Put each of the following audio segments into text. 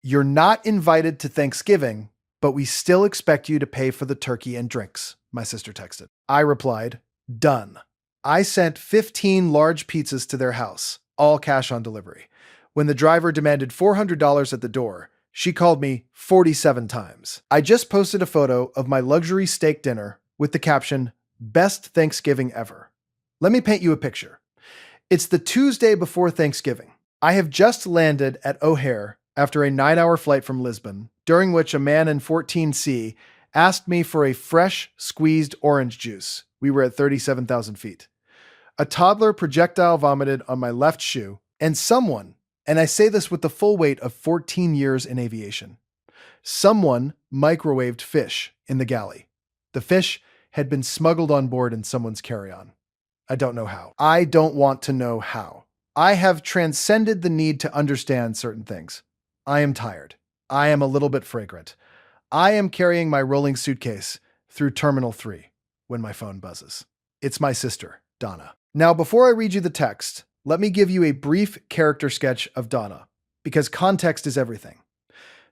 "You're not invited to Thanksgiving, but we still expect you to pay for the turkey and drinks," my sister texted. I replied, "Done." I sent 15 large pizzas to their house, all cash on delivery. When the driver demanded $400 at the door, she called me 47 times. I just posted a photo of my luxury steak dinner with the caption, "Best Thanksgiving ever." Let me paint you a picture. It's the Tuesday before Thanksgiving. I have just landed at O'Hare after a 9-hour flight from Lisbon, during which a man in 14C asked me for a fresh, squeezed orange juice. We were at 37,000 feet. A toddler projectile vomited on my left shoe, and someone, and I say this with the full weight of 14 years in aviation, someone microwaved fish in the galley. The fish had been smuggled on board in someone's carry-on. I don't know how. I don't want to know how. I have transcended the need to understand certain things. I am tired. I am a little bit fragrant. I am carrying my rolling suitcase through Terminal 3 when my phone buzzes. It's my sister, Donna. Now, before I read you the text, let me give you a brief character sketch of Donna, because context is everything.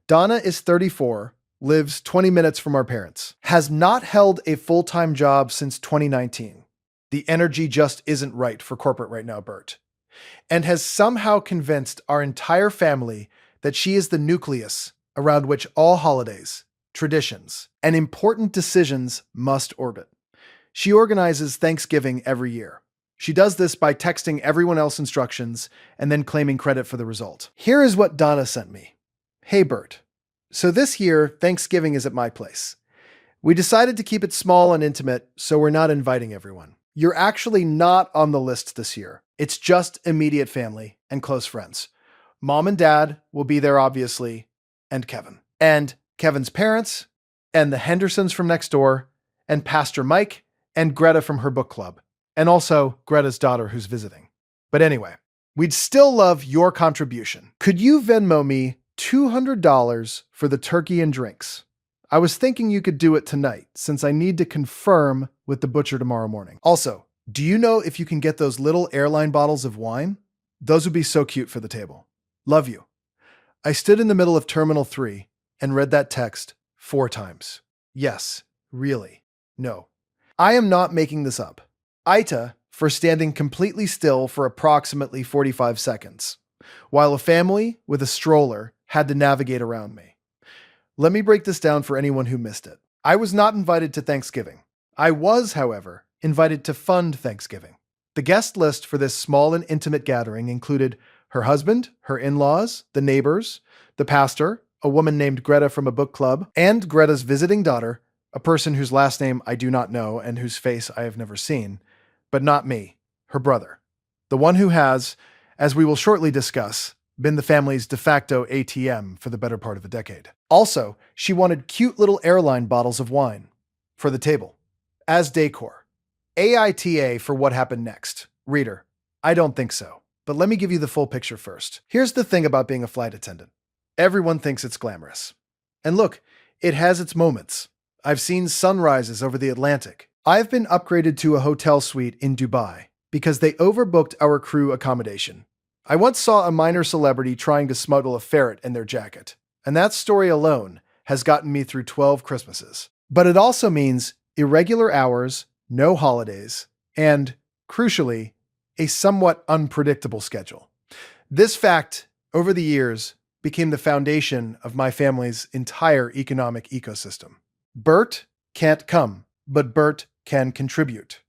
Donna is 34, lives 20 minutes from our parents, has not held a full-time job since 2019. The energy just isn't right for corporate right now, Bert. And has somehow convinced our entire family that she is the nucleus around which all holidays, traditions, and important decisions must orbit. She organizes Thanksgiving every year. She does this by texting everyone else instructions and then claiming credit for the result. Here is what Donna sent me. "Hey Bert, so this year, Thanksgiving is at my place. We decided to keep it small and intimate, so we're not inviting everyone. You're actually not on the list this year. It's just immediate family and close friends. Mom and Dad will be there, obviously, and Kevin. And Kevin's parents, and the Hendersons from next door, and Pastor Mike, and Greta from her book club, and also Greta's daughter who's visiting. But anyway, we'd still love your contribution. Could you Venmo me $200 for the turkey and drinks? I was thinking you could do it tonight, since I need to confirm with the butcher tomorrow morning. Also, do you know if you can get those little airline bottles of wine? Those would be so cute for the table. Love you." I stood in the middle of Terminal 3 and read that text 4 times. Yes, really. No. I am not making this up. AITA for standing completely still for approximately 45 seconds, while a family with a stroller had to navigate around me. Let me break this down for anyone who missed it. I was not invited to Thanksgiving. I was, however, invited to fund Thanksgiving. The guest list for this small and intimate gathering included her husband, her in-laws, the neighbors, the pastor, a woman named Greta from a book club, and Greta's visiting daughter, a person whose last name I do not know and whose face I have never seen, but not me, her brother, the one who has, as we will shortly discuss, been the family's de facto ATM for the better part of a decade. Also, she wanted cute little airline bottles of wine for the table, as decor. AITA for what happened next. Reader, I don't think so. But let me give you the full picture first. Here's the thing about being a flight attendant. Everyone thinks it's glamorous. And look, it has its moments. I've seen sunrises over the Atlantic. I've been upgraded to a hotel suite in Dubai because they overbooked our crew accommodation. I once saw a minor celebrity trying to smuggle a ferret in their jacket, and that story alone has gotten me through 12 Christmases. But it also means irregular hours, no holidays, and, crucially, a somewhat unpredictable schedule. This fact, over the years, became the foundation of my family's entire economic ecosystem. Bert can't come, but Bert can contribute.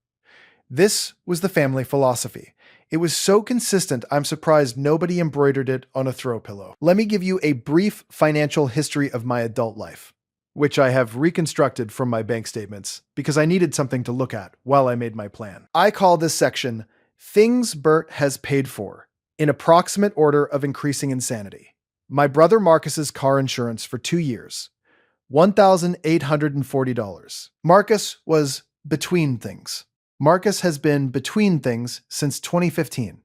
This was the family philosophy. It was so consistent, I'm surprised nobody embroidered it on a throw pillow. Let me give you a brief financial history of my adult life, which I have reconstructed from my bank statements because I needed something to look at while I made my plan. I call this section Things Bert Has Paid For, in approximate order of increasing insanity. My brother Marcus's car insurance for 2 years, $1,840. Marcus was between things. Marcus has been between things since 2015.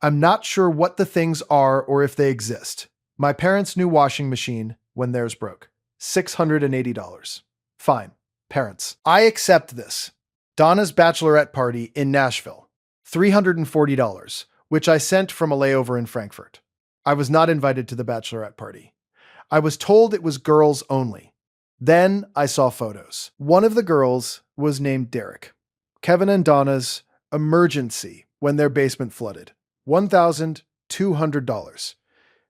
I'm not sure what the things are or if they exist. My parents' new washing machine when theirs broke, $680. Fine, parents. I accept this. Donna's bachelorette party in Nashville, $340, which I sent from a layover in Frankfurt. I was not invited to the bachelorette party. I was told it was girls only. Then I saw photos. One of the girls was named Derek. Kevin and Donna's emergency when their basement flooded. $1,200.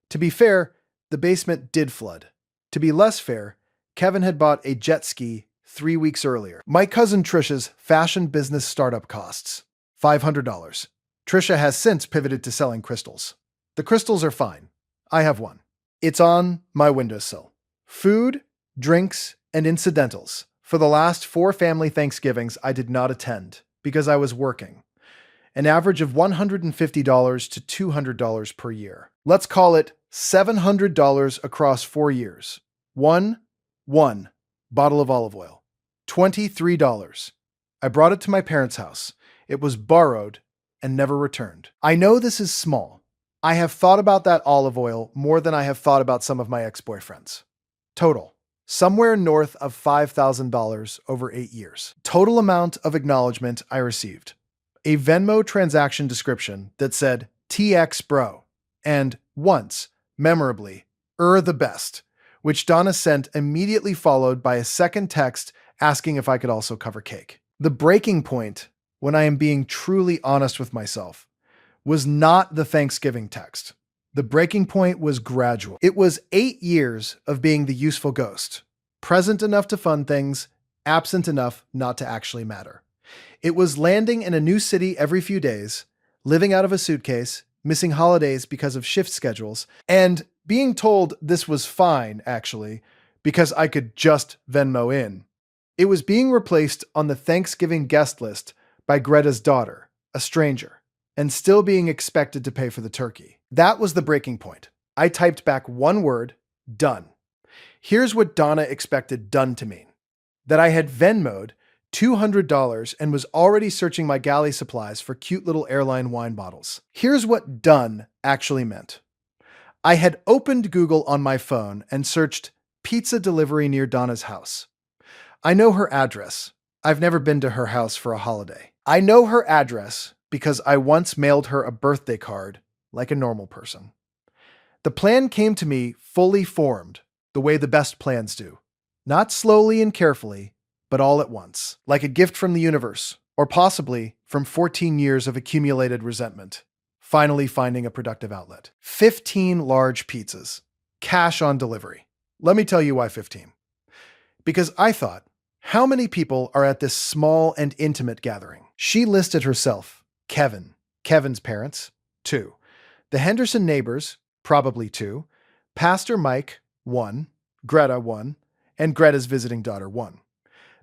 To be fair, the basement did flood. To be less fair, Kevin had bought a jet ski 3 weeks earlier. My cousin Trisha's fashion business startup costs $500. Trisha has since pivoted to selling crystals. The crystals are fine. I have one. It's on my windowsill. Food, drinks, and incidentals. For the last 4 family Thanksgivings, I did not attend because I was working. An average of $150 to $200 per year. Let's call it $700 across 4 years. One bottle of olive oil. $23. I brought it to my parents' house. It was borrowed and never returned. I know this is small. I have thought about that olive oil more than I have thought about some of my ex-boyfriends. Total. Somewhere north of $5,000 over 8 years. Total amount of acknowledgement I received. A Venmo transaction description that said, TX bro, and once, memorably, the best, which Donna sent immediately followed by a second text asking if I could also cover cake. The breaking point, when I am being truly honest with myself, was not the Thanksgiving text. The breaking point was gradual. It was 8 years of being the useful ghost, present enough to fund things, absent enough not to actually matter. It was landing in a new city every few days, living out of a suitcase, missing holidays because of shift schedules, and being told this was fine, actually, because I could just Venmo in. It was being replaced on the Thanksgiving guest list by Greta's daughter, a stranger, and still being expected to pay for the turkey. That was the breaking point. I typed back one word, done. Here's what Donna expected done to mean. That I had Venmo'd $200 and was already searching my galley supplies for cute little airline wine bottles. Here's what done actually meant. I had opened Google on my phone and searched pizza delivery near Donna's house. I know her address. I've never been to her house for a holiday. I know her address because I once mailed her a birthday card like a normal person. The plan came to me fully formed, the way the best plans do. Not slowly and carefully, but all at once, like a gift from the universe, or possibly from 14 years of accumulated resentment, finally finding a productive outlet. 15 large pizzas, cash on delivery. Let me tell you why 15. Because I thought, how many people are at this small and intimate gathering? She listed herself, Kevin, Kevin's parents, 2. The Henderson neighbors, probably 2. Pastor Mike, 1. Greta, 1. And Greta's visiting daughter, 1.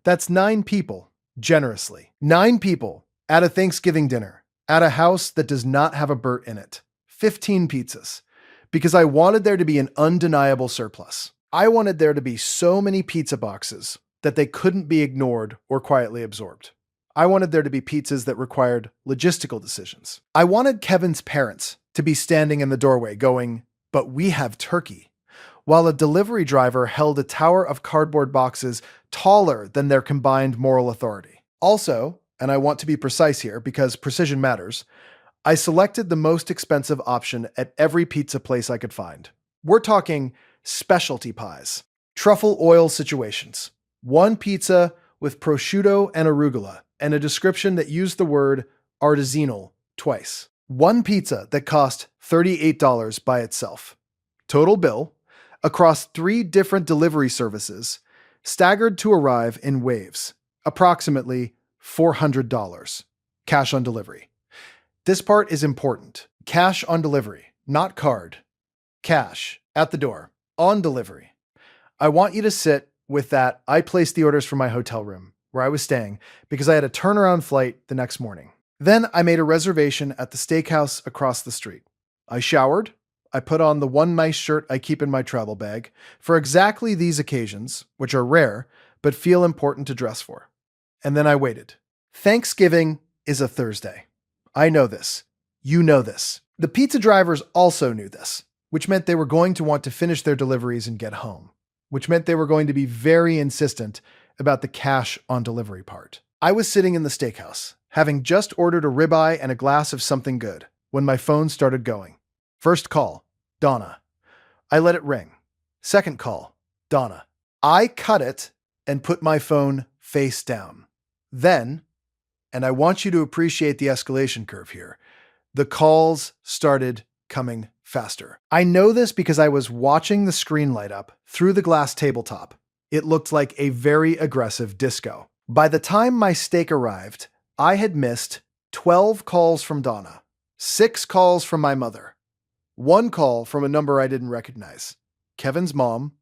That's 9 people, generously. 9 people at a Thanksgiving dinner, at a house that does not have a Bert in it. 15 pizzas. Because I wanted there to be an undeniable surplus. I wanted there to be so many pizza boxes that they couldn't be ignored or quietly absorbed. I wanted there to be pizzas that required logistical decisions. I wanted Kevin's parents to be standing in the doorway going, "But we have turkey," while a delivery driver held a tower of cardboard boxes taller than their combined moral authority. Also, and I want to be precise here because precision matters, I selected the most expensive option at every pizza place I could find. We're talking specialty pies, truffle oil situations, one pizza with prosciutto and arugula, and a description that used the word artisanal twice. One pizza that cost $38 by itself. Total bill, across 3 different delivery services, staggered to arrive in waves, approximately $400. Cash on delivery. This part is important. Cash on delivery, not card. Cash, at the door, on delivery. I want you to sit with that. I placed the orders for my hotel room, where I was staying, because I had a turnaround flight the next morning. Then I made a reservation at the steakhouse across the street. I showered. I put on the one nice shirt I keep in my travel bag for exactly these occasions, which are rare, but feel important to dress for. And then I waited. Thanksgiving is a Thursday. I know this. You know this. The pizza drivers also knew this, which meant they were going to want to finish their deliveries and get home, which meant they were going to be very insistent about the cash on delivery part. I was sitting in the steakhouse, having just ordered a ribeye and a glass of something good, when my phone started going. First call, Donna. I let it ring. Second call, Donna. I cut it and put my phone face down. Then, and I want you to appreciate the escalation curve here, the calls started coming faster. I know this because I was watching the screen light up through the glass tabletop. It looked like a very aggressive disco. By the time my steak arrived, I had missed 12 calls from Donna, 6 calls from my mother, 1 call from a number I didn't recognize, Kevin's mom,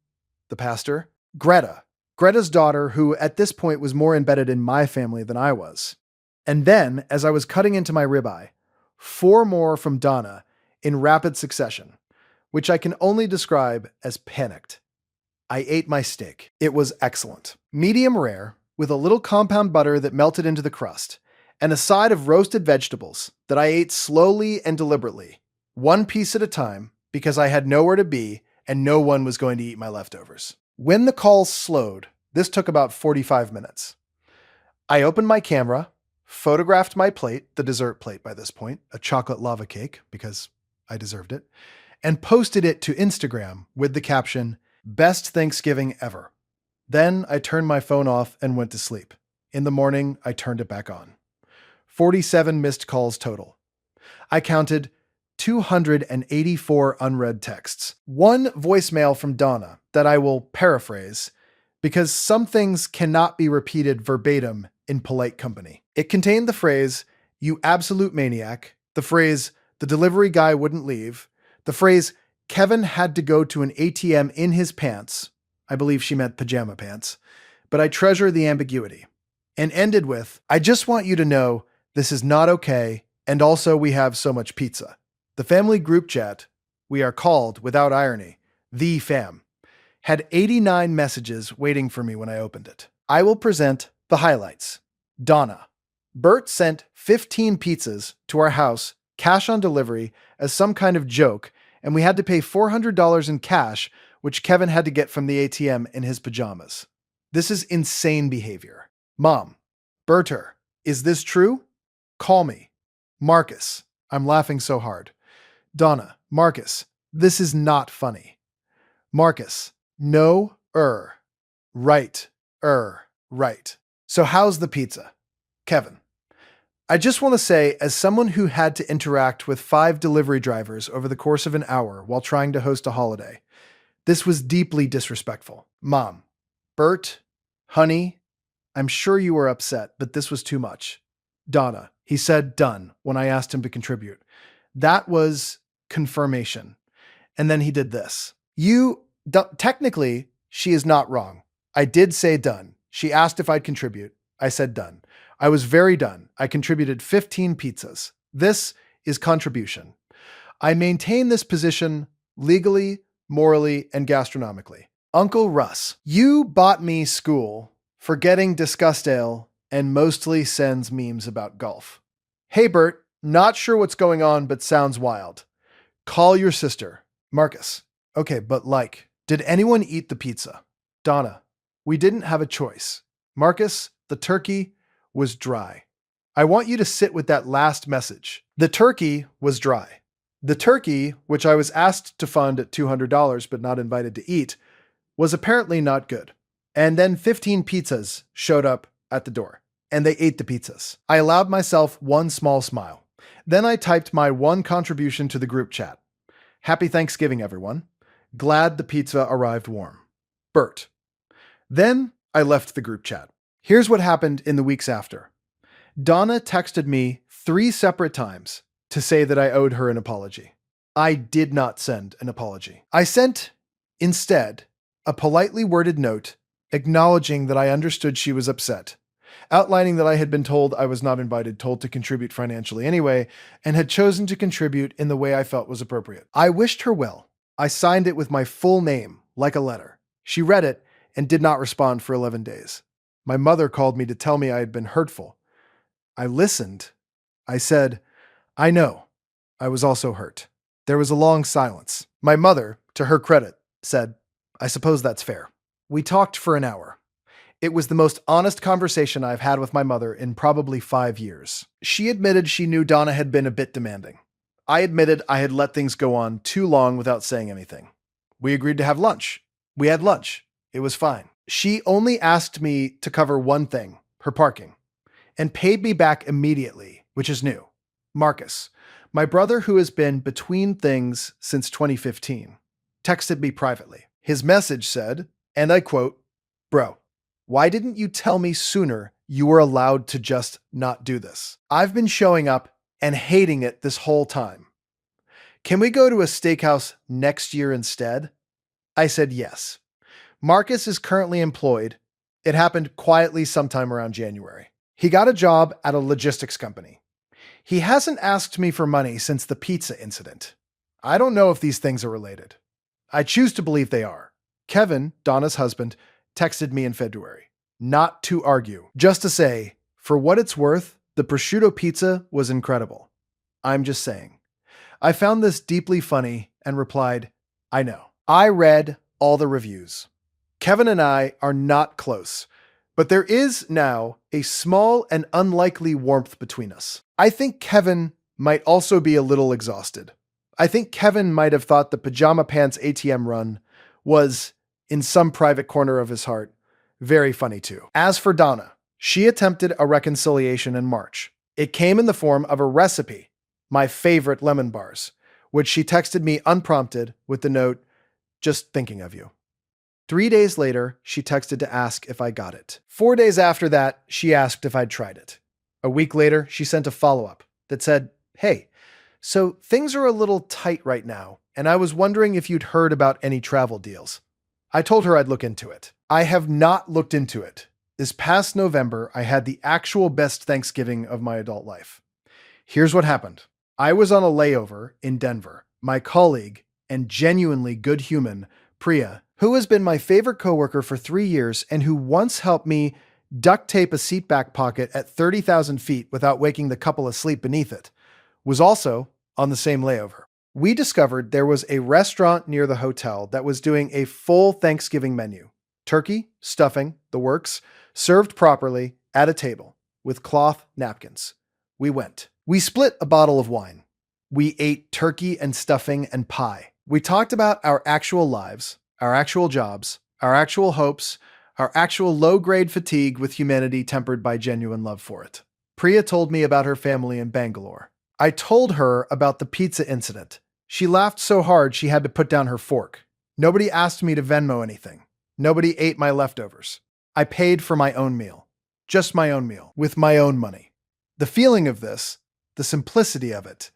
the pastor, Greta's daughter, who at this point was more embedded in my family than I was. And then, as I was cutting into my ribeye, 4 more from Donna in rapid succession, which I can only describe as panicked. I ate my steak. It was excellent. Medium rare, with a little compound butter that melted into the crust, and a side of roasted vegetables that I ate slowly and deliberately, 1 piece at a time, because I had nowhere to be and no one was going to eat my leftovers. When the calls slowed, this took about 45 minutes. I opened my camera, photographed my plate, the dessert plate by this point, a chocolate lava cake, because I deserved it, and posted it to Instagram with the caption, "Best Thanksgiving ever." Then I turned my phone off and went to sleep. In the morning, I turned it back on. 47 missed calls total. I counted 284 unread texts. 1 voicemail from Donna that I will paraphrase because some things cannot be repeated verbatim in polite company. It contained the phrase, "You absolute maniac," the phrase, "The delivery guy wouldn't leave," the phrase, "Kevin had to go to an ATM in his pants." I believe she meant pajama pants, but I treasure the ambiguity. And ended with, "I just want you to know this is not okay, and also we have so much pizza." The family group chat, we are called, without irony, the fam, had 89 messages waiting for me when I opened it. I will present the highlights. Donna. Bert sent 15 pizzas to our house, cash on delivery, as some kind of joke, and we had to pay $400 in cash, which Kevin had to get from the ATM in his pajamas. This is insane behavior. Mom. Berter. Is this true? Call me. Marcus. I'm laughing so hard. Donna. Marcus. This is not funny. Marcus. No, right, right. So how's the pizza? Kevin. I just want to say, as someone who had to interact with 5 delivery drivers over the course of an hour while trying to host a holiday, this was deeply disrespectful. Mom. Bert, honey, I'm sure you were upset, but this was too much. Donna. He said done when I asked him to contribute. That was confirmation. And then he did this. Technically, she is not wrong. I did say done. She asked if I'd contribute. I said done. I was very done. I contributed 15 pizzas. This is contribution. I maintain this position legally, morally, and gastronomically. Uncle Russ, you bought me school for getting disgustale and mostly sends memes about golf. Hey Bert, not sure what's going on, but sounds wild. Call your sister. Marcus. Okay, but did anyone eat the pizza? Donna. We didn't have a choice. Marcus, the turkey was dry. I want you to sit with that last message. The turkey was dry. The turkey, which I was asked to fund at $200 but not invited to eat, was apparently not good. And then 15 pizzas showed up at the door, and they ate the pizzas. I allowed myself one small smile. Then I typed my one contribution to the group chat. Happy Thanksgiving, everyone. Glad the pizza arrived warm. Bert. Then I left the group chat. Here's what happened in the weeks after. Donna texted me 3 separate times to say that I owed her an apology. I did not send an apology. I sent, instead, a politely worded note acknowledging that I understood she was upset, outlining that I had been told I was not invited, told to contribute financially anyway, and had chosen to contribute in the way I felt was appropriate. I wished her well. I signed it with my full name, like a letter. She read it and did not respond for 11 days. My mother called me to tell me I had been hurtful. I listened. I said, I know. I was also hurt. There was a long silence. My mother, to her credit, said, I suppose that's fair. We talked for an hour. It was the most honest conversation I've had with my mother in probably 5 years. She admitted she knew Donna had been a bit demanding. I admitted I had let things go on too long without saying anything. We agreed to have lunch. We had lunch. It was fine. She only asked me to cover one thing, her parking, and paid me back immediately, which is new. Marcus, my brother who has been between things since 2015, texted me privately. His message said, and I quote, "Bro, why didn't you tell me sooner you were allowed to just not do this? I've been showing up and hating it this whole time. Can we go to a steakhouse next year instead?" I said yes. Marcus is currently employed. It happened quietly sometime around January. He got a job at a logistics company. He hasn't asked me for money since the pizza incident. I don't know if these things are related. I choose to believe they are. Kevin, Donna's husband, texted me in February. Not to argue, just to say, for what it's worth, the prosciutto pizza was incredible. I'm just saying. I found this deeply funny and replied, I know. I read all the reviews. Kevin and I are not close, but there is now a small and unlikely warmth between us. I think Kevin might also be a little exhausted. I think Kevin might have thought the pajama pants ATM run was, in some private corner of his heart, very funny too. As for Donna, she attempted a reconciliation in March. It came in the form of a recipe, my favorite lemon bars, which she texted me unprompted with the note, "Just thinking of you." 3 days later, she texted to ask if I got it. 4 days after that, she asked if I'd tried it. A week later, she sent a follow-up that said, "Hey, so things are a little tight right now, and I was wondering if you'd heard about any travel deals." I told her I'd look into it. I have not looked into it. This past November, I had the actual best Thanksgiving of my adult life. Here's what happened. I was on a layover in Denver. My colleague and genuinely good human, Priya, who has been my favorite coworker for 3 years and who once helped me duct tape a seat back pocket at 30,000 feet without waking the couple asleep beneath it, was also on the same layover. We discovered there was a restaurant near the hotel that was doing a full Thanksgiving menu. Turkey, stuffing, the works, served properly at a table with cloth napkins. We went. We split a bottle of wine. We ate turkey and stuffing and pie. We talked about our actual lives, our actual jobs, our actual hopes, our actual low-grade fatigue with humanity tempered by genuine love for it. Priya told me about her family in Bangalore. I told her about the pizza incident. She laughed so hard she had to put down her fork. Nobody asked me to Venmo anything. Nobody ate my leftovers. I paid for my own meal. Just my own meal, with my own money. The feeling of this, the simplicity of it,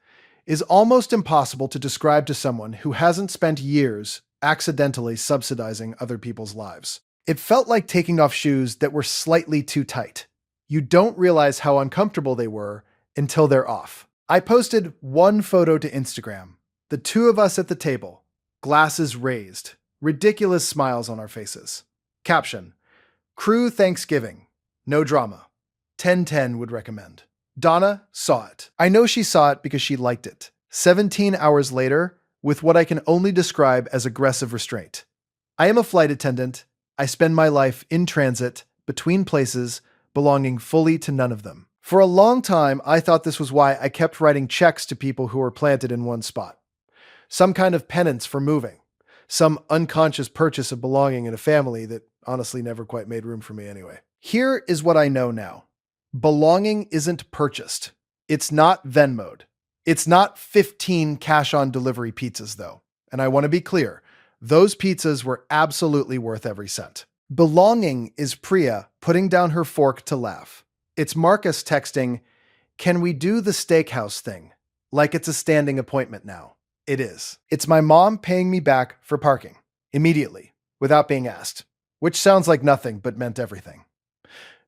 is almost impossible to describe to someone who hasn't spent years accidentally subsidizing other people's lives. It felt like taking off shoes that were slightly too tight. You don't realize how uncomfortable they were until they're off. I posted one photo to Instagram. The two of us at the table, glasses raised, ridiculous smiles on our faces. Caption: Crew Thanksgiving. No drama. 10/10 would recommend. Donna saw it. I know she saw it because she liked it. 17 hours later, with what I can only describe as aggressive restraint. I am a flight attendant. I spend my life in transit, between places, belonging fully to none of them. For a long time, I thought this was why I kept writing checks to people who were planted in one spot. Some kind of penance for moving. Some unconscious purchase of belonging in a family that honestly never quite made room for me anyway. Here is what I know now. Belonging isn't purchased. It's not Venmo'd. It's not 15 cash-on-delivery pizzas, though. And I want to be clear, those pizzas were absolutely worth every cent. Belonging is Priya putting down her fork to laugh. It's Marcus texting, "Can we do the steakhouse thing? Like it's a standing appointment now." It is. It's my mom paying me back for parking, immediately, without being asked, which sounds like nothing but meant everything.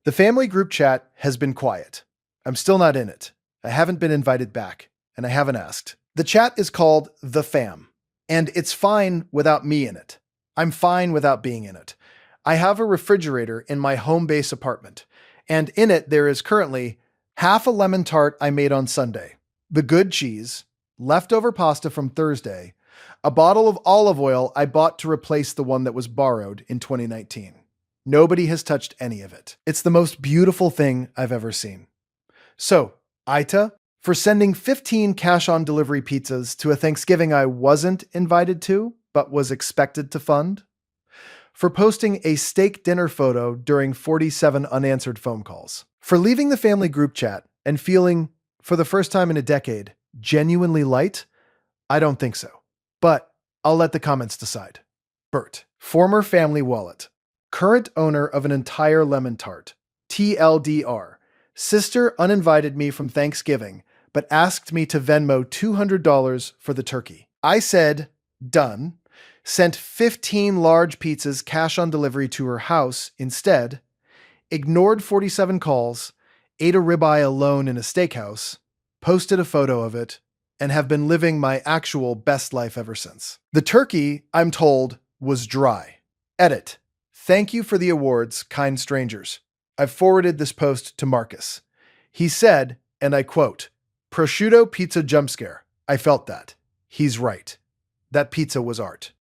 The family group chat has been quiet. I'm still not in it. I haven't been invited back, and I haven't asked. The chat is called The Fam, and it's fine without me in it. I'm fine without being in it. I have a refrigerator in my home base apartment, and in it there is currently half a lemon tart I made on Sunday, the good cheese, leftover pasta from Thursday, a bottle of olive oil I bought to replace the one that was borrowed in 2019. Nobody has touched any of it. It's the most beautiful thing I've ever seen. So, AITA, for sending 15 cash-on-delivery pizzas to a Thanksgiving I wasn't invited to, but was expected to fund? For posting a steak dinner photo during 47 unanswered phone calls. For leaving the family group chat and feeling, for the first time in a decade, genuinely light? I don't think so. But I'll let the comments decide. Bert, former family wallet. Current owner of an entire lemon tart. TLDR. Sister uninvited me from Thanksgiving, but asked me to Venmo $200 for the turkey. I said, done. Sent 15 large pizzas cash on delivery to her house instead. Ignored 47 calls. Ate a ribeye alone in a steakhouse. Posted a photo of it. And have been living my actual best life ever since. The turkey, I'm told, was dry. Edit. Thank you for the awards, kind strangers. I've forwarded this post to Marcus. He said, and I quote, prosciutto pizza jump scare. I felt that. He's right. That pizza was art.